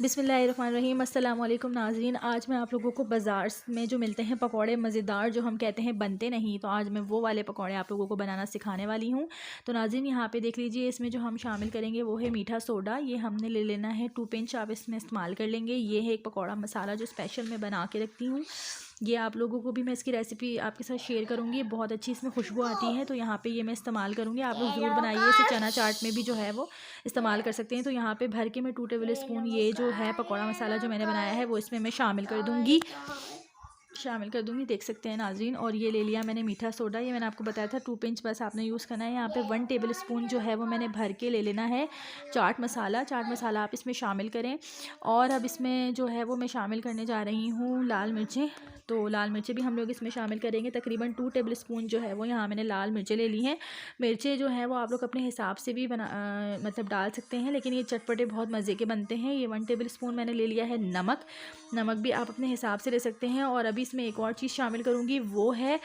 बिस्मिल्लाहिर्रहमानिर्रहीम। अस्सलाम वालेकुम नाज़रीन। आज मैं आप लोगों को बाज़ार में जो मिलते हैं पकौड़े मज़ेदार, जो हम कहते हैं बनते नहीं, तो आज मैं वो वाले पकौड़े आप लोगों को बनाना सिखाने वाली हूँ। तो नाज़रीन यहाँ पे देख लीजिए, इसमें जो हम शामिल करेंगे वो है मीठा सोडा। ये हमने ले लेना है 2 पिंच, आप इसमें इस्तेमाल कर लेंगे। ये है एक पकौड़ा मसाला जो स्पेशल मैं बना के रखती हूँ। ये आप लोगों को भी मैं इसकी रेसिपी आपके साथ शेयर करूँगी। बहुत अच्छी इसमें खुशबू आती है, तो यहाँ पे ये मैं इस्तेमाल करूँगी। आप लोग ज़रूर बनाइए इसे। चना चाट में भी जो है वो इस्तेमाल कर सकते हैं। तो यहाँ पे भर के मैं 2 टेबल स्पून ये जो है पकौड़ा मसाला जो मैंने बनाया है वो इसमें मैं शामिल कर दूँगी। देख सकते हैं नाज़रीन। और ये ले लिया मैंने मीठा सोडा। ये मैंने आपको बताया था 2 पिंच बस आपने यूज़ करना है। यहाँ पे 1 टेबल स्पून जो है वो मैंने भर के ले लेना है चाट मसाला आप इसमें शामिल करें। और अब इसमें जो है वो मैं शामिल करने जा रही हूँ लाल मिर्चें। तो लाल मिर्चें भी हम लोग इसमें शामिल करेंगे। तकरीबन 2 टेबल स्पून जो है वो यहाँ मैंने लाल मिर्चें ले ली हैं। मिर्चें जो हैं वो आप लोग अपने हिसाब से भी मतलब डाल सकते हैं, लेकिन ये चटपटे बहुत मज़े के बनते हैं। ये 1 टेबल स्पून मैंने ले लिया है नमक भी आप अपने हिसाब से ले सकते हैं। और अभी इसमें एक और चीज़ शामिल करूँगी, वो है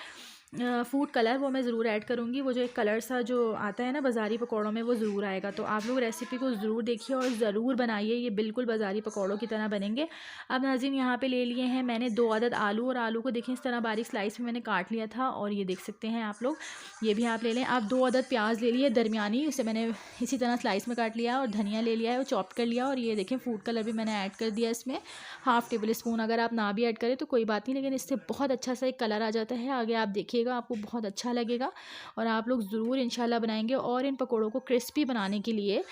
फूड कलर। वो मैं ज़रूर ऐड करूँगी। वो जो एक कलर सा जो आता है ना बाज़ारी पकौड़ों में, वो ज़रूर आएगा। तो आप लोग रेसिपी को ज़रूर देखिए और ज़रूर बनाइए। ये बिल्कुल बाज़ारी पकौड़ों की तरह बनेंगे। अब नाज़रीन यहाँ पे ले लिए हैं मैंने 2 अदद आलू। और आलू को देखें इस तरह बारीक स्लाइस में मैंने काट लिया था, और ये देख सकते हैं आप लोग। ये भी आप ले लें। आप 2 अदद प्याज ले लिए दरमियानी, उसे मैंने इसी तरह स्लाइस में काट लिया। और धनिया ले लिया है, वो चॉप कर लिया। और ये देखें फूड कलर भी मैंने ऐड कर दिया इसमें 1/2 टेबल स्पून। अगर आप ना भी ऐड करें तो कोई बात नहीं, लेकिन इससे बहुत अच्छा सा एक कलर आ जाता है। आगे आप देखिएगा, आपको बहुत अच्छा लगेगा और आप लोग ज़रूर इंशाल्लाह बनाएंगे। और इन पकौड़ों को क्रिस्पी बनाने के लिए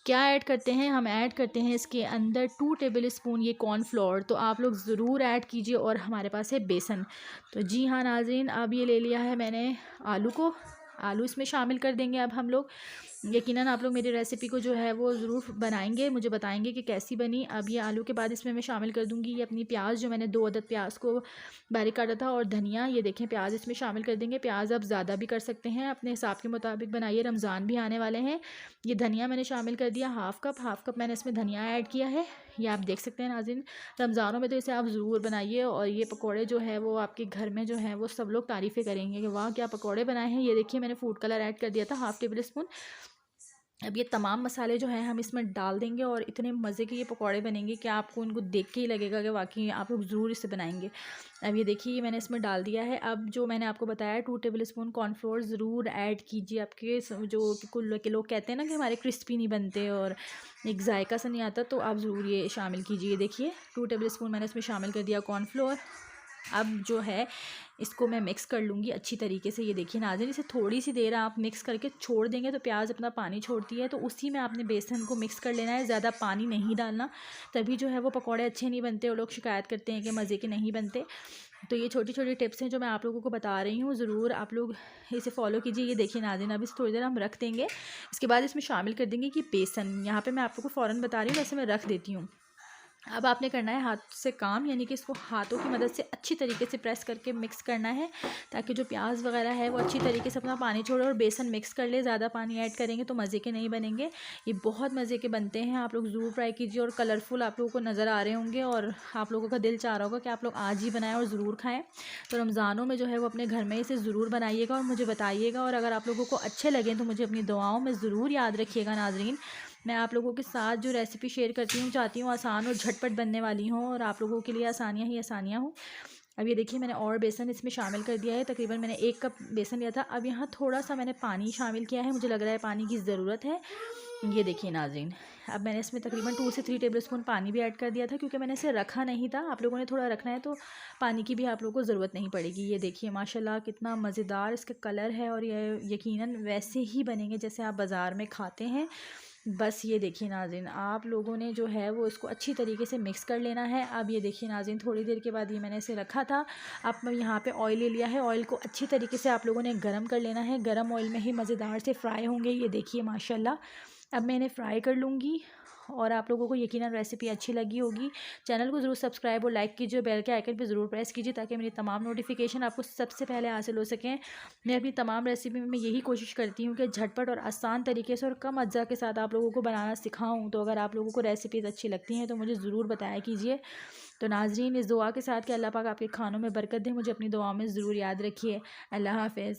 क्या ऐड करते हैं, हम ऐड करते हैं इसके अंदर 2 टेबल स्पून ये कॉर्नफ्लोर। तो आप लोग ज़रूर ऐड कीजिए। और हमारे पास है बेसन। तो जी हाँ नाज़रीन, अब ये ले लिया है मैंने आलू इसमें शामिल कर देंगे अब हम लोग। यकीनन आप लोग मेरी रेसिपी को जो है वो ज़रूर बनाएंगे, मुझे बताएंगे कि कैसी बनी। अब ये आलू के बाद इसमें मैं शामिल कर दूंगी ये अपनी प्याज, जो मैंने 2 अदद प्याज को बारीक काटा था। और धनिया, ये देखें प्याज इसमें शामिल कर देंगे। प्याज आप ज़्यादा भी कर सकते हैं, अपने हिसाब के मुताबिक बनाइए, रमज़ान भी आने वाले हैं। ये धनिया मैंने शामिल कर दिया हाफ़ कप मैंने इसमें धनिया ऐड किया है। ये आप देख सकते हैं नाज़रीन। रमज़ानों में तो इसे आप ज़रूर बनाइए। और ये पकौड़े जो है वो आपके घर में जो है वो सब लोग तारीफ़ें करेंगे कि वाह क्या पकौड़े बनाए हैं। ये देखिए मैंने फूड कलर ऐड कर दिया था 1/2 टेबल स्पून। अब ये तमाम मसाले जो हैं हम इसमें डाल देंगे, और इतने मज़े के ये पकौड़े बनेंगे कि आपको उनको देख के ही लगेगा कि वाकई आप लोग ज़रूर इसे बनाएंगे। अब ये देखिए मैंने इसमें डाल दिया है। अब जो मैंने आपको बताया 2 टेबल स्पून कॉर्नफ्लोर ज़रूर ऐड कीजिए। आपके जो कुल के लोग कहते हैं ना कि हमारे क्रिस्पी नहीं बनते और एक जायका सा नहीं आता, तो आप ज़रूर ये शामिल कीजिए। देखिए 2 टेबल स्पून मैंने इसमें शामिल कर दिया कॉर्नफ्लोर। अब जो है इसको मैं मिक्स कर लूँगी अच्छी तरीके से। ये देखिए नाज़रीन, इसे थोड़ी सी देर आप मिक्स करके छोड़ देंगे तो प्याज अपना पानी छोड़ती है, तो उसी में आपने बेसन को मिक्स कर लेना है। ज़्यादा पानी नहीं डालना, तभी जो है वो पकौड़े अच्छे नहीं बनते और लोग शिकायत करते हैं कि मज़े के नहीं बनते। तो ये छोटी छोटी टिप्स हैं जो मैं आप लोगों को बता रही हूँ, ज़रूर आप लोग इसे फॉलो कीजिए। ये देखिए नाज़रीन, अब इसे थोड़ी देर हम रख देंगे। इसके बाद इसमें शामिल कर देंगे कि बेसन, यहाँ पर मैं आप लोगों को फ़ौरन बता रही हूँ, वैसे मैं रख देती हूँ। अब आपने करना है हाथ से काम, यानी कि इसको हाथों की मदद से अच्छी तरीके से प्रेस करके मिक्स करना है, ताकि जो प्याज वगैरह है वो अच्छी तरीके से अपना पानी छोड़े और बेसन मिक्स कर ले। ज़्यादा पानी ऐड करेंगे तो मज़े के नहीं बनेंगे। ये बहुत मज़े के बनते हैं, आप लोग ज़रूर ट्राई कीजिए। और कलरफुल आप लोगों को नज़र आ रहे होंगे और आप लोगों का दिल चाह रहा होगा कि आप लोग आज ही बनाएं और ज़रूर खाएँ। तो रमज़ानों में जो है वो अपने घर में इसे ज़रूर बनाइएगा और मुझे बताइएगा। और अगर आप लोगों को अच्छे लगें तो मुझे अपनी दुआओं में ज़रूर याद रखिएगा नाज़रीन। मैं आप लोगों के साथ जो रेसिपी शेयर करती हूँ, चाहती हूँ आसान और झटपट बनने वाली हूँ, और आप लोगों के लिए आसानियाँ ही आसानियाँ हों। अब ये देखिए मैंने और बेसन इसमें शामिल कर दिया है। तकरीबन मैंने 1 कप बेसन लिया था। अब यहाँ थोड़ा सा मैंने पानी शामिल किया है, मुझे लग रहा है पानी की ज़रूरत है। ये देखिए नाज़रीन, अब मैंने इसमें तकरीबन 2 से 3 टेबल स्पून पानी भी ऐड कर दिया था, क्योंकि मैंने इसे रखा नहीं था। आप लोगों ने थोड़ा रखना है तो पानी की भी आप लोगों को ज़रूरत नहीं पड़ेगी। ये देखिए माशाल्लाह कितना मज़ेदार इसका कलर है, और ये यकीनन वैसे ही बनेंगे जैसे आप बाज़ार में खाते हैं। बस ये देखिए नाज़रीन, आप लोगों ने जो है वो इसको अच्छी तरीके से मिक्स कर लेना है। अब ये देखिए नाज़रीन, थोड़ी देर के बाद ये मैंने इसे रखा था। अब मैं यहाँ पे ऑयल ले लिया है। ऑयल को अच्छी तरीके से आप लोगों ने गरम कर लेना है। गरम ऑयल में ही मज़ेदार से फ्राई होंगे। ये देखिए माशाल्लाह, अब मैं इन्हें फ्राई कर लूँगी। और आप लोगों को यकीनन रेसिपी अच्छी लगी होगी। चैनल को ज़रूर सब्सक्राइब और लाइक कीजिए, बेल के आइकन पे ज़रूर प्रेस कीजिए, ताकि मेरी तमाम नोटिफिकेशन आपको सबसे पहले हासिल हो सकें। मैं अपनी तमाम रेसिपी में यही कोशिश करती हूँ कि झटपट और आसान तरीके से और कम अज्जा के साथ आप लोगों को बनाना सिखाऊँ। तो अगर आप लोगों को रेसिपीज़ अच्छी लगती हैं तो मुझे ज़रूर बताया कीजिए। तो नाज़रीन, इस दुआ के साथ कि अल्लाह पाक आपके खानों में बरकत दे, मुझे अपनी दुआ में ज़रूर याद रखिए। अल्लाह हाफ़िज़।